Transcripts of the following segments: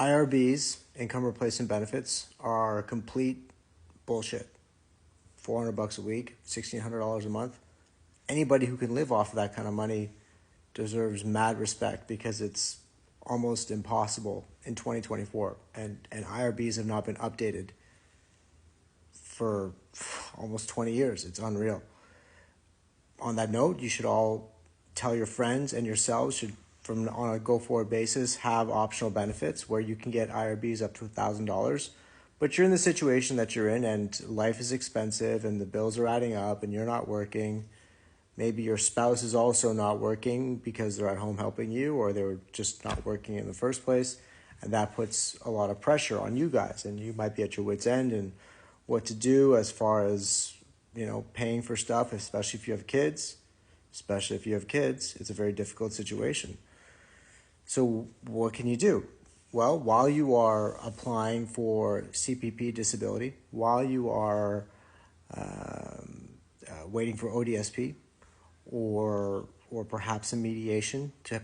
IRBs, income replacement benefits, are complete bullshit. $400 a week, $1,600 a month. Anybody who can live off of that kind of money deserves mad respect, because it's almost impossible in 2024. And IRBs have not been updated for almost 20 years. It's unreal. On that note, you should all tell your friends, and yourselves should, from on a go-forward basis, have optional benefits where you can get IRBs up to $1,000. But you're in the situation that you're in, and life is expensive, and the bills are adding up, and you're not working. Maybe your spouse is also not working because they're at home helping you, or they were just not working in the first place. And that puts a lot of pressure on you guys, and you might be at your wit's end and what to do as far as, paying for stuff, especially if you have kids. It's a very difficult situation. So what can you do? Well, while you are applying for CPP disability, while you are waiting for ODSP, or perhaps a mediation to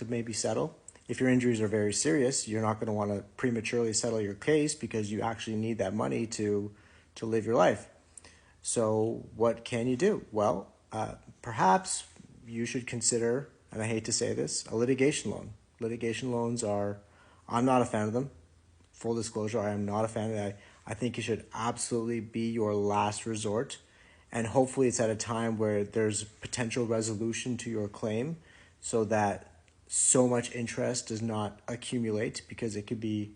maybe settle. If your injuries are very serious, you're not going to want to prematurely settle your case, because you actually need that money to live your life. So what can you do? Well, perhaps you should consider, and I hate to say this, a litigation loan. Litigation loans I'm not a fan of them. Full disclosure, I am not a fan of that. I think it should absolutely be your last resort. And hopefully it's at a time where there's potential resolution to your claim, so that so much interest does not accumulate, because it could be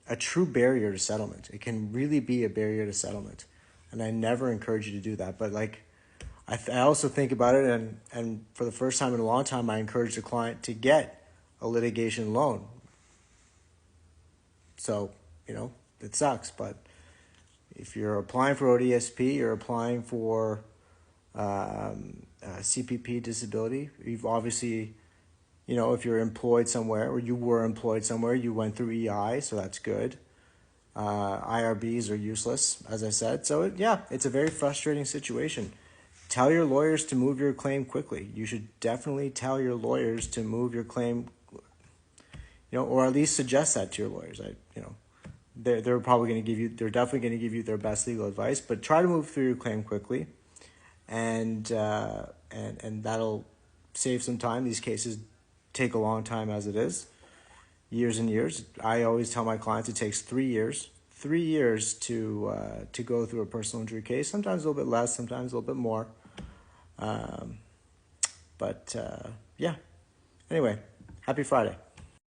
a true barrier to settlement. It can really be a barrier to settlement. And I never encourage you to do that. But I also think about it, and for the first time in a long time, I encourage the client to get a litigation loan. So, it sucks, but if you're applying for ODSP, you're applying for CPP disability, you've obviously, if you're employed somewhere, or you were employed somewhere, you went through EI, so that's good. IRBs are useless, as I said. So, it's a very frustrating situation. Tell your lawyers to move your claim quickly. You should definitely tell your lawyers to move your claim, or at least suggest that to your lawyers. They're probably going to give you, they're definitely going to give you their best legal advice, but try to move through your claim quickly, and that'll save some time. These cases take a long time as it is, years and years. I always tell my clients it takes 3 years to go through a personal injury case. Sometimes a little bit less, sometimes a little bit more. Anyway, happy Friday.